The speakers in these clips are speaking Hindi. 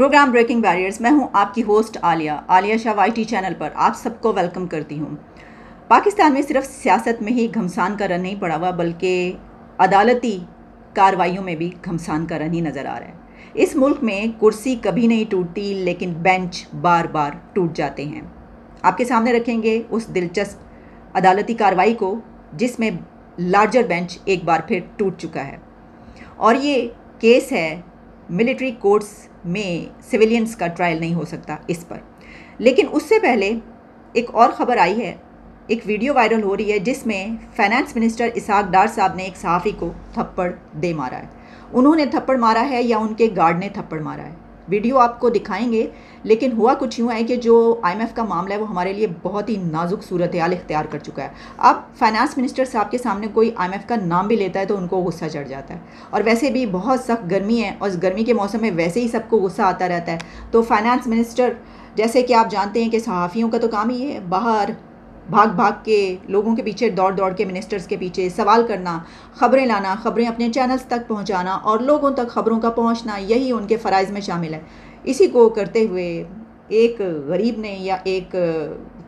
Programme breaking barriers. मैं हूं आपकी host Alia Shah YT channel पर आप सबको वेलकम करती हूं। पाकिस्तान में सिर्फ सियासत में ही घमसान का रन नहीं पड़ा हुआ, बल्कि अदालती कार्रवाइयों में भी घमसान का रन ही नज़र आ रहा है। इस मुल्क में कुर्सी कभी नहीं टूटती, लेकिन बेंच बार बार टूट जाते हैं। आपके सामने रखेंगे उस दिलचस्प अदालती कार्रवाई को जिसमें लार्जर बेंच एक बार फिर टूट चुका है। और ये केस है मिलिट्री कोर्ट्स में सिविलियंस का ट्रायल नहीं हो सकता इस पर। लेकिन उससे पहले एक और ख़बर आई है, एक वीडियो वायरल हो रही है जिसमें फाइनेंस मिनिस्टर इसहाक डार साहब ने एक सहाफ़ी को थप्पड़ दे मारा है। उन्होंने थप्पड़ मारा है या उनके गार्ड ने थप्पड़ मारा है, वीडियो आपको दिखाएंगे। लेकिन हुआ कुछ यूँ है कि जो IMF का मामला है वो हमारे लिए बहुत ही नाजुक सूरत हाल इख्तियार कर चुका है। अब फाइनेंस मिनिस्टर साहब के सामने कोई IMF का नाम भी लेता है तो उनको गुस्सा चढ़ जाता है। और वैसे भी बहुत सख्त गर्मी है और इस गर्मी के मौसम में वैसे ही सबको गुस्सा आता रहता है। तो फाइनेंस मिनिस्टर, जैसे कि आप जानते हैं कि सहाफ़ियों का तो काम ही है बाहर भाग भाग के लोगों के पीछे दौड़ दौड़ के मिनिस्टर्स के पीछे सवाल करना, ख़बरें लाना, ख़बरें अपने चैनल्स तक पहुंचाना और लोगों तक ख़बरों का पहुंचना, यही उनके फ़राइज़ में शामिल है। इसी को करते हुए एक गरीब ने या एक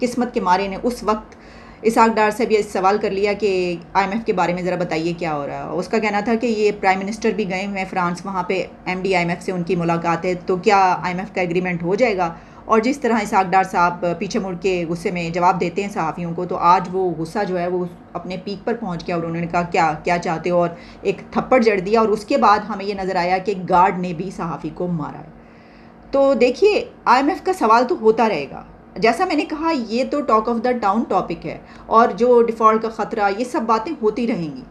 किस्मत के मारे ने उस वक्त इसहाक डार से भी सवाल कर लिया कि IMF के बारे में ज़रा बताइए क्या हो रहा है। उसका कहना था कि ये प्राइम मिनिस्टर भी गए हुए हैं फ्रांस, वहाँ पे MD IMF से उनकी मुलाकात है, तो क्या IMF का एग्रीमेंट हो जाएगा। और जिस तरह इसहाक डार साहब पीछे मुड़ के गुस्से में जवाब देते हैं सहाफ़ियों को, तो आज वो गुस्सा जो है वो अपने पीक पर पहुंच गया और उन्होंने कहा क्या क्या चाहते हो, और एक थप्पड़ जड़ दिया। और उसके बाद हमें ये नज़र आया कि गार्ड ने भी सहाफ़ी को मारा है। तो देखिए, IMF का सवाल तो होता रहेगा। जैसा मैंने कहा, ये तो talk of the town topic है और जो डिफ़ॉल्ट का ख़तरा, ये सब बातें होती रहेंगी।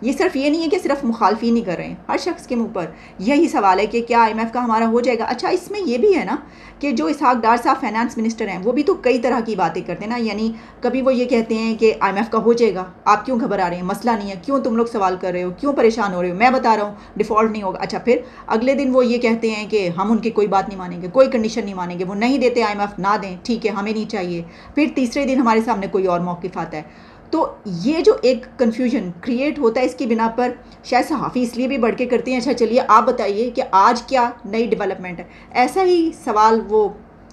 ये सिर्फ ये नहीं है कि सिर्फ मुखालफीन ही कर रहे हैं, हर शख्स के मुंह पर यही सवाल है कि क्या IMF का हमारा हो जाएगा। अच्छा, इसमें ये भी है ना कि जो इसहाक डार साहब फाइनेंस मिनिस्टर हैं वो भी तो कई तरह की बातें करते हैं ना। यानी कभी वो ये कहते हैं कि IMF का हो जाएगा, आप क्यों घबरा रहे हैं, मसला नहीं है, क्यों तुम लोग सवाल कर रहे हो, क्यों परेशान हो रहे हो, मैं बता रहा हूँ डिफ़ॉल्ट नहीं होगा। अच्छा, फिर अगले दिन वो ये कहते हैं कि हम उनकी कोई बात नहीं मानेंगे, कोई कंडीशन नहीं मानेंगे, वो नहीं देते IMF ना दें, ठीक है, हमें नहीं चाहिए। फिर तीसरे दिन हमारे सामने कोई और मौक़िफ़ आता है। तो ये जो एक कन्फ्यूजन क्रिएट होता है, इसकी बिना पर शायद सहाफ़ी इसलिए भी बढ़ के करती हैं, अच्छा चलिए आप बताइए कि आज क्या नई डेवलपमेंट है। ऐसा ही सवाल वो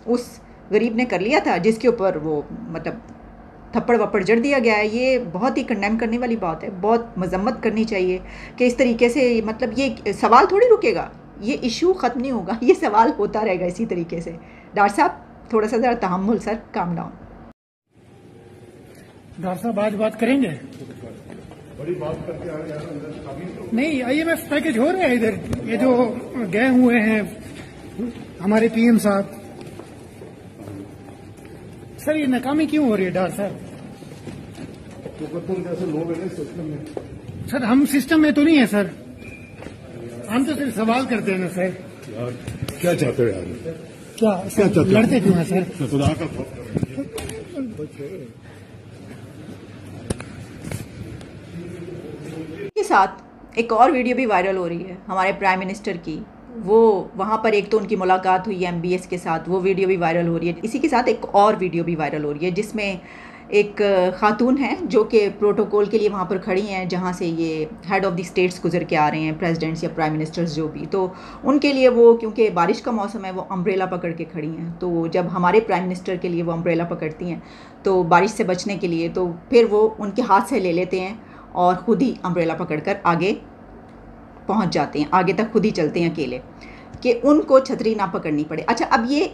उस गरीब ने कर लिया था जिसके ऊपर वो मतलब थप्पड़ वप्पड़ जड़ दिया गया है। ये बहुत ही कंडेम करने वाली बात है, बहुत मजम्मत करनी चाहिए कि इस तरीके से, मतलब ये सवाल थोड़ी रुकेगा, ये इशू ख़त्म नहीं होगा, ये सवाल होता रहेगा इसी तरीके से। डार साहब थोड़ा सा ज़रा तहम्मुल सर, काम डाउन। डॉक्टर साहब आज बात करेंगे, बड़ी बात करके आ रहे हैं। नहीं IMF पैकेज हो रहा है इधर, ये जो गए हुए हैं हमारे PM साहब, सर ये नाकामी क्यों हो रही है डॉक्टर साहब? तो तुम जैसे लोग हैं सिस्टम में। सर हम सिस्टम में तो नहीं है सर, हम तो सिर्फ सवाल करते हैं ना सर। यार क्या चाहते हो यार, क्या चाहते हो? लड़ते क्यों हैं सर? खुदा का के साथ एक और वीडियो भी वायरल हो रही है हमारे प्राइम मिनिस्टर की। वो वहाँ पर एक तो उनकी मुलाकात हुई है MBS के साथ, वो वीडियो भी वायरल हो रही है। इसी के साथ एक और वीडियो भी वायरल हो रही है जिसमें एक खातून है जो कि प्रोटोकॉल के लिए वहाँ पर खड़ी हैं, जहाँ से ये हेड ऑफ़ द स्टेट्स गुजर के आ रहे हैं, प्रेसिडेंट्स या प्राइम मिनिस्टर्स जो भी। तो उनके लिए वो, क्योंकि बारिश का मौसम है, वो अम्ब्रेला पकड़ के खड़ी हैं। तो जब हमारे प्राइम मिनिस्टर के लिए वो अम्ब्रेला पकड़ती हैं तो बारिश से बचने के लिए, तो फिर वो उनके हाथ से ले लेते हैं और ख़ुद ही अम्ब्रेला पकड़कर आगे पहुंच जाते हैं, आगे तक खुद ही चलते हैं अकेले, कि उनको छतरी ना पकड़नी पड़े। अच्छा, अब ये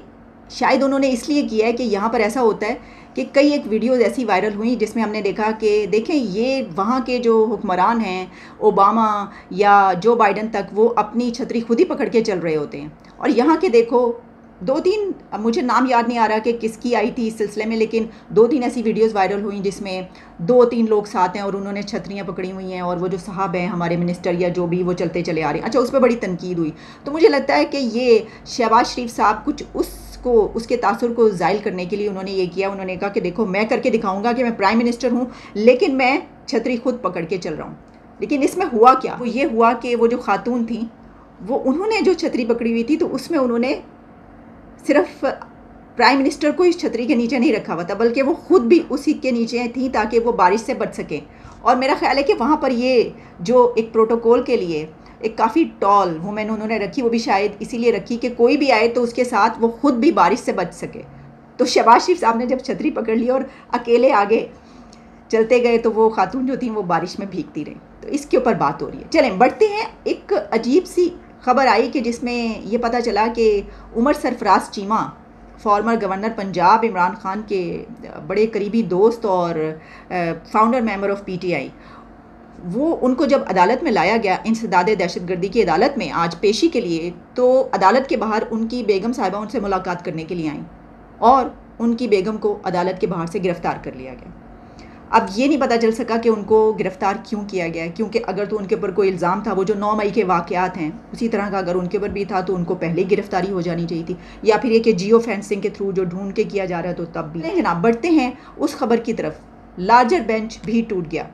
शायद उन्होंने इसलिए किया है कि यहाँ पर ऐसा होता है कि कई एक वीडियोज़ ऐसी वायरल हुई जिसमें हमने देखा कि देखें ये वहाँ के जो हुक्मरान हैं, ओबामा या जो बाइडन तक, वो अपनी छतरी खुद ही पकड़ के चल रहे होते हैं। और यहाँ के देखो 2-3, मुझे नाम याद नहीं आ रहा कि किसकी आई थी इस सिलसिले में, लेकिन 2-3 ऐसी वीडियोस वायरल हुई जिसमें 2-3 लोग साथ हैं और उन्होंने छतरियाँ पकड़ी हुई हैं और वो जो साहब हैं हमारे मिनिस्टर या जो भी, वो चलते चले आ रहे हैं। अच्छा, उस पर बड़ी तनकीद हुई। तो मुझे लगता है कि ये शहबाज शरीफ साहब कुछ उसके तासुर को ज़ाइल करने के लिए उन्होंने ये किया। उन्होंने कहा कि देखो मैं करके दिखाऊँगा कि मैं प्राइम मिनिस्टर हूँ, लेकिन मैं छतरी खुद पकड़ के चल रहा हूँ। लेकिन इसमें हुआ क्या, वो ये हुआ कि वो जो खातून थी, वो उन्होंने जो छतरी पकड़ी हुई थी तो उसमें उन्होंने सिर्फ प्राइम मिनिस्टर को इस छतरी के नीचे नहीं रखा हुआ था, बल्कि वो खुद भी उसी के नीचे थी ताकि वो बारिश से बच सकें। और मेरा ख्याल है कि वहाँ पर ये जो एक प्रोटोकॉल के लिए एक काफ़ी टॉल वुमेन उन्होंने रखी, वो भी शायद इसीलिए रखी कि कोई भी आए तो उसके साथ वो खुद भी बारिश से बच सके। तो शहबाज शरीफ साहब ने जब छतरी पकड़ ली और अकेले आगे चलते गए तो वो खातून जो थी वो बारिश में भीगती रही। तो इसके ऊपर बात हो रही है। चलें बढ़ते हैं। एक अजीब सी खबर आई कि जिसमें ये पता चला कि उमर सरफराज चीमा, फॉर्मर गवर्नर पंजाब, इमरान खान के बड़े करीबी दोस्त और फाउंडर मेंबर ऑफ पीटीआई, वो उनको जब अदालत में लाया गया, इंसदाद दहशतगर्दी की अदालत में आज पेशी के लिए, तो अदालत के बाहर उनकी बेगम साहिबा उनसे मुलाकात करने के लिए आईं और उनकी बेगम को अदालत के बाहर से गिरफ़्तार कर लिया गया। अब ये नहीं पता चल सका कि उनको गिरफ़्तार क्यों किया गया, क्योंकि अगर तो उनके ऊपर कोई इल्ज़ाम था, वो जो 9 मई के वाक़यात हैं उसी तरह का अगर उनके ऊपर भी था तो उनको पहले गिरफ़्तारी हो जानी चाहिए थी, या फिर ये कि जियो फेंसिंग के थ्रू जो ढूंढ के किया जा रहा है तो तब भी। जनाब बढ़ते हैं उस खबर की तरफ। लार्जर बेंच भी टूट गया।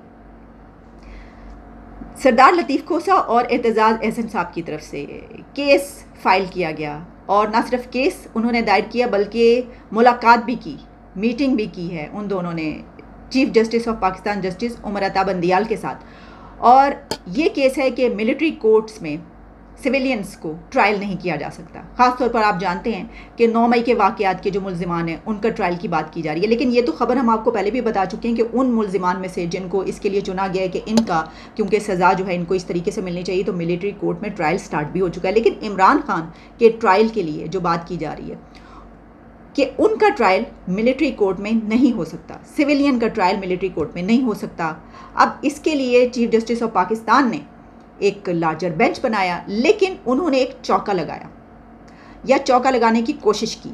सरदार लतीफ़ खोसा और एतजाज़ अहसन साहब की तरफ से केस फाइल किया गया, और ना सिर्फ केस उन्होंने दायर किया बल्कि मुलाकात भी की, मीटिंग भी की है उन दोनों ने chief justice of Pakistan justice Umar Ata Bandial के साथ। और ये केस है कि मिलिट्री कोर्ट्स में सिविलियंस को ट्रायल नहीं किया जा सकता। ख़ास तौर पर आप जानते हैं कि 9 मई के वाक़यात के जो मुल्ज़िमान हैं उनका ट्रायल की बात की जा रही है, लेकिन ये तो ख़बर हम आपको पहले भी बता चुके हैं कि उन मुल्ज़िमान में से जिनको इसके लिए चुना गया है कि इनका क्योंकि सज़ा जो है इनको इस तरीके से मिलनी चाहिए, तो मिलिट्री कोर्ट में ट्रायल स्टार्ट भी हो चुका है। लेकिन इमरान खान के ट्रायल के लिए जो बात की जा रही है कि उनका ट्रायल मिलिट्री कोर्ट में नहीं हो सकता, सिविलियन का ट्रायल मिलिट्री कोर्ट में नहीं हो सकता। अब इसके लिए चीफ जस्टिस ऑफ पाकिस्तान ने एक लार्जर बेंच बनाया, लेकिन उन्होंने एक चौका लगाया या चौका लगाने की कोशिश की,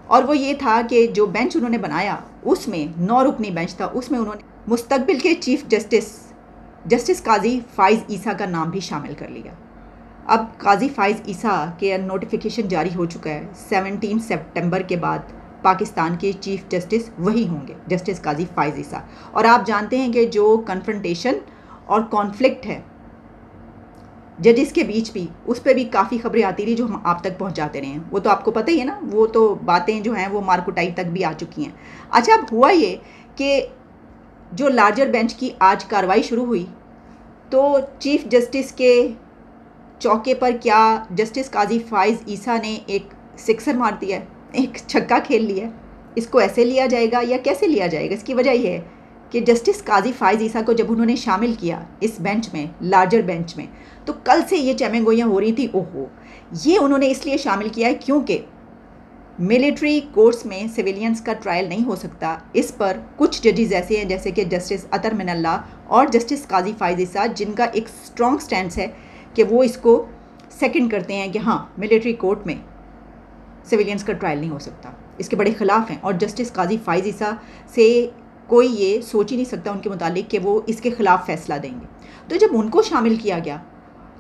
और वो ये था कि जो बेंच उन्होंने बनाया उसमें 9 रुकनी बेंच था, उसमें उन्होंने मुस्तकबिल के चीफ जस्टिस काजी फ़ाइज़ ईसा का नाम भी शामिल कर लिया। अब काजी फ़ाइज़ ईसा के नोटिफिकेशन जारी हो चुका है। 17 सितंबर के बाद पाकिस्तान के चीफ जस्टिस वही होंगे, जस्टिस काजी फ़ाइज़ ईसा। और आप जानते हैं कि जो कन्फ्रंटेशन और कॉन्फ्लिक्ट है जजेस के बीच भी, उस पर भी काफ़ी खबरें आती रही जो हम आप तक पहुंचाते रहे हैं। वो तो आपको पता ही है ना, वो तो बातें जो हैं वो मारकुटाई तक भी आ चुकी हैं। अच्छा, अब हुआ ये कि जो लार्जर बेंच की आज कार्रवाई शुरू हुई तो चीफ जस्टिस के चौके पर क्या जस्टिस काजी फ़ाइज़ ईसा ने एक सिक्सर मार दिया है, एक छक्का खेल लिया है। इसको ऐसे लिया जाएगा या कैसे लिया जाएगा? इसकी वजह यह है कि जस्टिस काजी फ़ाइज़ ईसा को जब उन्होंने शामिल किया इस बेंच में, लार्जर बेंच में, तो कल से ये चैमेंगोइयाँ हो रही थी, ओहो ये उन्होंने इसलिए शामिल किया है क्योंकि मिलिट्री कोर्ट्स में सिविलियंस का ट्रायल नहीं हो सकता। इस पर कुछ जजेस ऐसे हैं जैसे कि जस्टिस अतर मिनल्ला और जस्टिस काजी फ़ाइज़ ईसा, जिनका एक स्ट्रॉन्ग स्टैंड है कि वो इसको सेकंड करते हैं कि हाँ मिलिट्री कोर्ट में सिविलियंस का ट्रायल नहीं हो सकता, इसके बड़े ख़िलाफ़ हैं। और जस्टिस काजी फ़ाइज़ ईसा से कोई ये सोच ही नहीं सकता उनके मुतालिक कि वो इसके ख़िलाफ़ फ़ैसला देंगे। तो जब उनको शामिल किया गया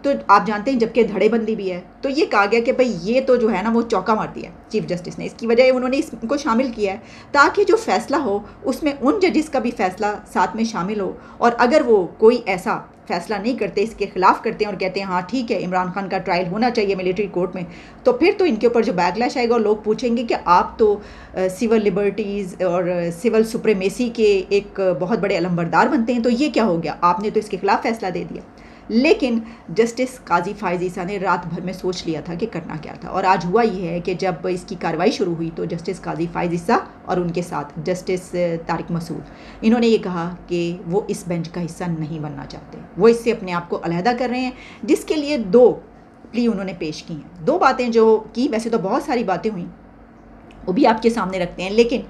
तो आप जानते हैं जबकि धड़ेबंदी भी है, तो ये कहा गया कि भाई ये तो जो है ना वो चौका मार दिया चीफ जस्टिस ने। इसकी वजह उन्होंने इसको शामिल किया है ताकि जो फ़ैसला हो उसमें उन जजेस का भी फ़ैसला साथ में शामिल हो, और अगर वो कोई ऐसा फ़ैसला नहीं करते, इसके ख़िलाफ़ करते हैं और कहते हैं हाँ ठीक है इमरान खान का ट्रायल होना चाहिए मिलिट्री कोर्ट में, तो फिर तो इनके ऊपर जो बैकलैश आएगा और लोग पूछेंगे कि आप तो सिविल लिबर्टीज़ और सिविल सुप्रीमेसी के एक बहुत बड़े अलंबरदार बनते हैं, तो ये क्या हो गया, आपने तो इसके ख़िलाफ़ फ़ैसला दे दिया। लेकिन जस्टिस काजी फ़ाइज़ ईसा ने रात भर में सोच लिया था कि करना क्या था, और आज हुआ ये है कि जब इसकी कार्रवाई शुरू हुई तो जस्टिस काजी फ़ाइज़ ईसा और उनके साथ जस्टिस तारिक मसूद, इन्होंने ये कहा कि वो इस बेंच का हिस्सा नहीं बनना चाहते, वो इससे अपने आप को अलहदा कर रहे हैं, जिसके लिए 2 प्ली उन्होंने पेश की हैं। 2 बातें जो की, वैसे तो बहुत सारी बातें हुई वो भी आपके सामने रखते हैं, लेकिन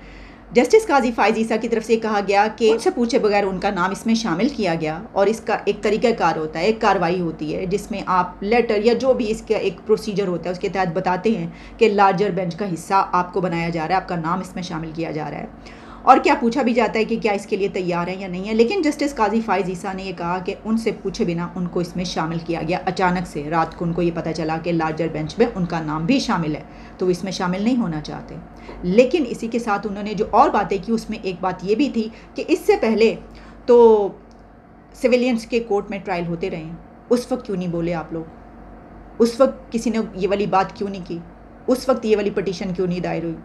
जस्टिस काजी फ़ाइज़ ईसा की तरफ से कहा गया कि उनसे पूछे बगैर उनका नाम इसमें शामिल किया गया, और इसका एक तरीक़ाकार होता है, एक कार्रवाई होती है जिसमें आप लेटर या जो भी इसका एक प्रोसीजर होता है उसके तहत बताते हैं कि लार्जर बेंच का हिस्सा आपको बनाया जा रहा है, आपका नाम इसमें शामिल किया जा रहा है, और क्या पूछा भी जाता है कि क्या इसके लिए तैयार हैं या नहीं है। लेकिन जस्टिस काजी फ़ाइज़ ईसा ने यह कहा कि उनसे पूछे बिना उनको इसमें शामिल किया गया। अचानक से रात को उनको ये पता चला कि लार्जर बेंच में उनका नाम भी शामिल है, तो वो इसमें शामिल नहीं होना चाहते। लेकिन इसी के साथ उन्होंने जो और बातें की उसमें एक बात ये भी थी कि इससे पहले तो सिविलियंस के कोर्ट में ट्रायल होते रहे, उस वक्त क्यों नहीं बोले आप लोग, उस वक्त किसी ने ये वाली बात क्यों नहीं की, उस वक्त ये वाली पटिशन क्यों नहीं दायर हुई,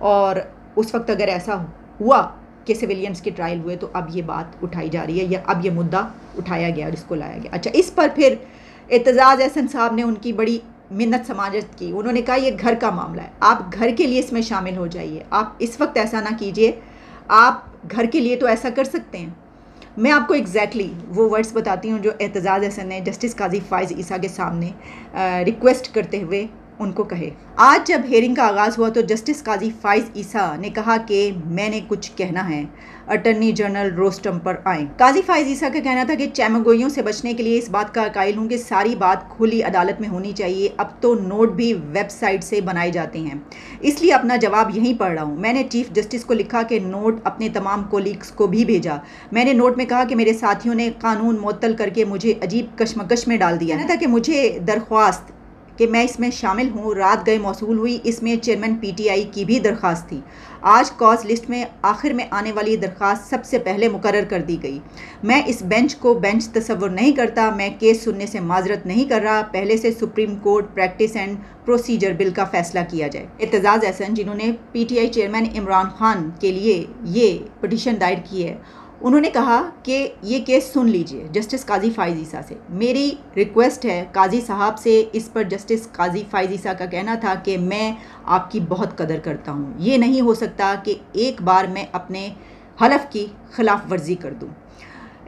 और उस वक्त अगर ऐसा हुआ कि सिविलियंस के ट्रायल हुए तो अब ये बात उठाई जा रही है या अब ये मुद्दा उठाया गया और इसको लाया गया। अच्छा, इस पर फिर एतजाज़ एहसन साहब ने उनकी बड़ी मिन्नत समाजत की। उन्होंने कहा ये घर का मामला है, आप घर के लिए इसमें शामिल हो जाइए, आप इस वक्त ऐसा ना कीजिए, आप घर के लिए तो ऐसा कर सकते हैं। मैं आपको एग्जैक्टली वो वर्ड्स बताती हूँ जो एतजाज़ एहसन ने जस्टिस काजी फ़ाइज़ ईसा के सामने रिक्वेस्ट करते हुए उनको कहे। आज जब हेयरिंग का आगाज़ हुआ तो जस्टिस काजी फ़ाइज़ ईसा ने कहा कि मैंने कुछ कहना है, अटर्नी जनरल रोस्टम पर आए। काजी फ़ाइज़ ईसा का कहना था कि चैमगोइयों से बचने के लिए इस बात का कायल हूँ कि सारी बात खुली अदालत में होनी चाहिए। अब तो नोट भी वेबसाइट से बनाए जाते हैं, इसलिए अपना जवाब यहीं पढ़ रहा हूँ। मैंने चीफ जस्टिस को लिखा कि नोट अपने तमाम कोलीग्स को भी भेजा। मैंने नोट में कहा कि मेरे साथियों ने कानून मुअत्तल करके मुझे अजीब कशमकश में डाल दिया था कि मुझे दरख्वास्त कि मैं इसमें शामिल हूँ रात गए मौसूल हुई। इसमें चेयरमैन पीटीआई की भी दरख्वास्त थी। आज कॉज लिस्ट में आखिर में आने वाली दरख्वास्त सबसे पहले मुकर्रर कर दी गई। मैं इस बेंच को बेंच तस्वुर नहीं करता। मैं केस सुनने से माजरत नहीं कर रहा। पहले से supreme court practice and procedure bill का फैसला किया जाए। एतजाज़ एहसन जिन्होंने पीटीआई चेयरमैन इमरान खान के लिए ये पिटीशन दायर की है, उन्होंने कहा कि ये केस सुन लीजिए जस्टिस काजी फ़ाइज़ ईसा से। मेरी रिक्वेस्ट है काजी साहब से। इस पर जस्टिस काजी फ़ाइज़ ईसा का कहना था कि मैं आपकी बहुत कदर करता हूँ। ये नहीं हो सकता कि एक बार मैं अपने हलफ की खिलाफ वर्जी कर दूँ।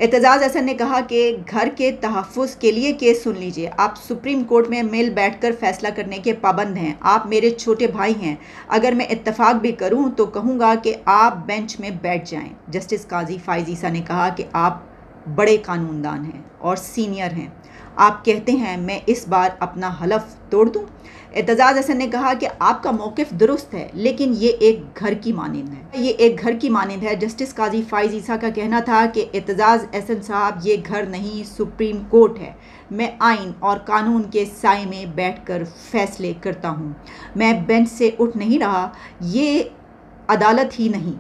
एतजाज़ एहसन ने कहा कि घर के तहफ़्फ़ुज़ के लिए केस सुन लीजिए। आप सुप्रीम कोर्ट में मिल बैठकर फ़ैसला करने के पाबंद हैं। आप मेरे छोटे भाई हैं। अगर मैं इत्तफ़ाक़ भी करूं तो कहूँगा कि आप बेंच में बैठ जाएं। जस्टिस काजी फ़ाइज़ ईसा ने कहा कि आप बड़े कानूनदान हैं और सीनियर हैं। आप कहते हैं मैं इस बार अपना हलफ तोड़ दूं। एतजाज़ एहसन ने कहा कि आपका मौक़िफ़ दुरुस्त है, लेकिन ये एक घर की मानिंद है। ये एक घर की मानिंद है। जस्टिस काजी फ़ाइज़ ईसा का कहना था कि एतजाज़ एहसन साहब, ये घर नहीं सुप्रीम कोर्ट है। मैं आइन और कानून के साए में बैठकर फ़ैसले करता हूँ। मैं बेंच से उठ नहीं रहा। ये अदालत ही नहीं,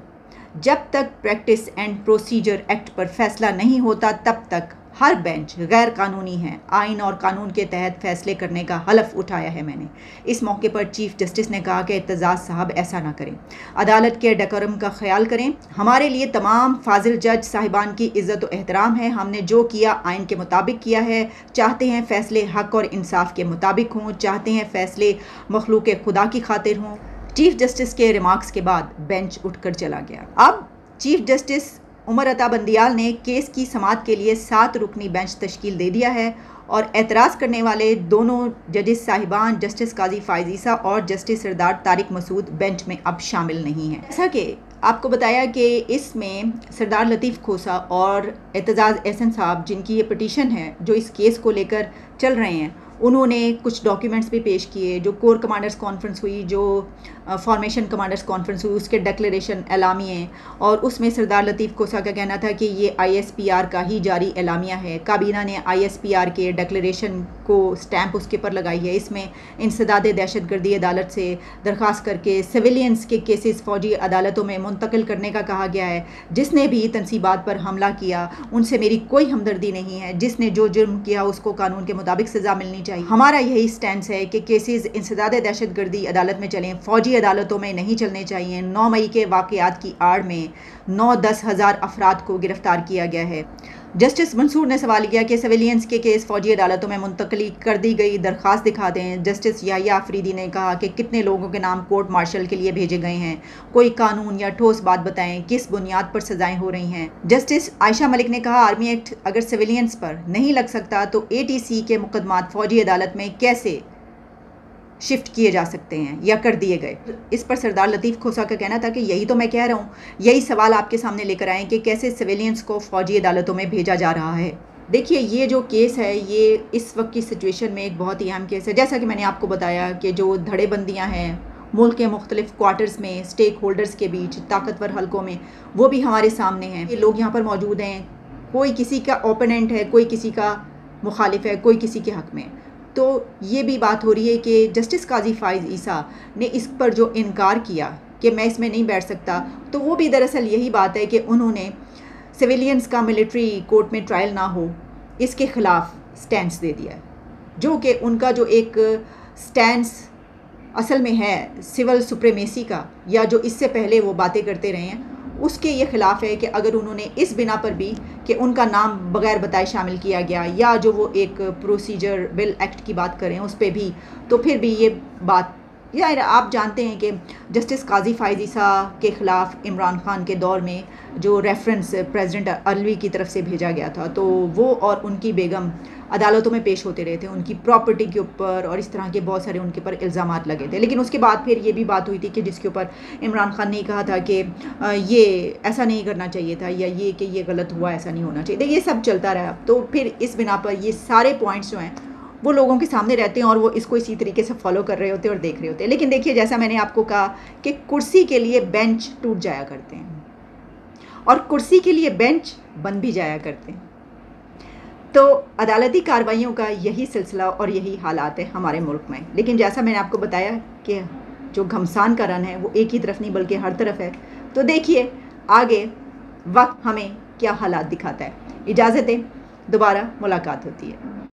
जब तक प्रैक्टिस एंड प्रोसीजर एक्ट पर फैसला नहीं होता तब तक हर बेंच गैर कानूनी है। आइन और कानून के तहत फैसले करने का हलफ उठाया है मैंने। इस मौके पर चीफ जस्टिस ने कहा कि एतजाज़ साहब ऐसा ना करें, अदालत के डेकोरम का ख्याल करें। हमारे लिए तमाम फाजिल जज साहिबान की इज़्ज़त और एहतराम है। हमने जो किया आइन के मुताबिक किया है। चाहते हैं फ़ैसले हक़ और इंसाफ के मुताबिक हों, चाहते हैं फ़ैसले मखलूक खुदा की खातिर हों। चीफ जस्टिस के रिमार्क्स के बाद बेंच उठकर चला गया। अब चीफ जस्टिस उमर अता बंदियाल ने केस की समाअत के लिए 7 रुकनी बेंच तश्कील दे दिया है और एतराज़ करने वाले दोनों जजेस साहिबान जस्टिस काजी फ़ाइज़ ईसा और जस्टिस सरदार तारिक मसूद बेंच में अब शामिल नहीं हैं। जैसा कि आपको बताया कि इसमें सरदार लतीफ़ खोसा और एतजाज़ एहसन साहब, जिनकी ये पिटीशन है जो इस केस को लेकर चल रहे हैं, उन्होंने कुछ डॉक्यूमेंट्स भी पेश किए। जो कोर कमांडर्स कॉन्फ्रेंस हुई, जो फॉर्मेशन कमांडर्स कॉन्फ्रेंस हुई, उसके डिक्लेरेशन एलामिए, और उसमें सरदार लतीफ़ खोसा का कहना था कि ये ISPR का ही जारी एलामिया है। काबीना ने ISPR के डिक्लेरेशन को स्टैंप उसके पर लगाई है। इसमें इंसदाद दहशतगर्दी अदालत से दरख्वास्त करके सिविलियंस के केसेस फ़ौजी अदालतों में मुंतकिल करने का कहा गया है। जिसने भी तनसीबात पर हमला किया उनसे मेरी कोई हमदर्दी नहीं है। जिसने जो जुर्म किया उसको कानून के मुताबिक सज़ा मिलनी चाहिए। हमारा यही स्टैंड है कि केसेस इंसदाद दहशतगर्दी अदालत में चलें, फ़ौजी अदालतों में नहीं चलने चाहिए। 9 मई के वाक़यात की आड़ में 9-10 हज़ार अफराद को गिरफ्तार किया गया है। जस्टिस मंसूर ने सवाल किया कि सिविलियंस के केस फ़ौजी अदालतों में मुंतकली कर दी गई दरख्वास्त दिखा दें। जस्टिस याहिया अफरीदी ने कहा कि कितने लोगों के नाम कोर्ट मार्शल के लिए भेजे गए हैं, कोई कानून या ठोस बात बताएं, किस बुनियाद पर सजाएं हो रही हैं। जस्टिस आयशा मलिक ने कहा आर्मी एक्ट अगर सिविलियंस पर नहीं लग सकता तो ATC के मुकदमात फ़ौजी अदालत में कैसे शिफ्ट किए जा सकते हैं या कर दिए गए। इस पर सरदार लतीफ़ खोसा का कहना था कि यही तो मैं कह रहा हूँ, यही सवाल आपके सामने लेकर आए कि कैसे सिविलियंस को फ़ौजी अदालतों में भेजा जा रहा है। देखिए, ये जो केस है ये इस वक्त की सिचुएशन में एक बहुत ही अहम केस है। जैसा कि मैंने आपको बताया कि जो धड़ेबंदियाँ हैं मुल्क के मुख्तलिफ़ क्वार्टर्स में, स्टेक होल्डर्स के बीच, ताकतवर हलकों में, वो भी हमारे सामने हैं। ये लोग यहाँ पर मौजूद हैं, कोई किसी का ओपोनेंट है, कोई किसी का मुखालिफ है, कोई किसी के हक़ में। तो ये भी बात हो रही है कि जस्टिस काजी फ़ाइज़ ईसा ने इस पर जो इनकार किया कि मैं इसमें नहीं बैठ सकता, तो वो भी दरअसल यही बात है कि उन्होंने सिविलियंस का मिलिट्री कोर्ट में ट्रायल ना हो इसके ख़िलाफ़ स्टैंड दे दिया है, जो कि उनका जो एक स्टैंड असल में है सिविल सुप्रीमेसी का, या जो इससे पहले वो बातें करते रहे हैं उसके ये ख़िलाफ़ है कि अगर उन्होंने इस बिना पर भी कि उनका नाम बग़ैर बताए शामिल किया गया, या जो वो एक प्रोसीजर बिल एक्ट की बात करें उस पर भी, तो फिर भी ये बात, या आप जानते हैं कि जस्टिस काजी फ़ाइज़ ईसा के ख़िलाफ़ इमरान ख़ान के दौर में जो रेफरेंस प्रेसिडेंट अलवी की तरफ से भेजा गया था, तो वो और उनकी बेगम अदालतों में पेश होते रहे थे उनकी प्रॉपर्टी के ऊपर, और इस तरह के बहुत सारे उनके ऊपर इल्ज़ामात लगे थे। लेकिन उसके बाद फिर ये भी बात हुई थी कि जिसके ऊपर इमरान ख़ान ने कहा था कि ये ऐसा नहीं करना चाहिए था, या ये कि ये गलत हुआ, ऐसा नहीं होना चाहिए, ये सब चलता रहा। तो फिर इस बिना पर ये सारे पॉइंट्स जो हैं वो लोगों के सामने रहते हैं और वो इसको इसी तरीके से फॉलो कर रहे होते हैं और देख रहे होते हैं। लेकिन देखिए, जैसा मैंने आपको कहा कि कुर्सी के लिए बेंच टूट जाया करते हैं और कुर्सी के लिए बेंच बन भी जाया करते हैं। तो अदालती कार्रवाइयों का यही सिलसिला और यही हालात है हमारे मुल्क में। लेकिन जैसा मैंने आपको बताया कि जो घमसान का रन है वो एक ही तरफ नहीं बल्कि हर तरफ है। तो देखिए आगे वक्त हमें क्या हालात दिखाता है। इजाज़त दें, दोबारा मुलाकात होती है।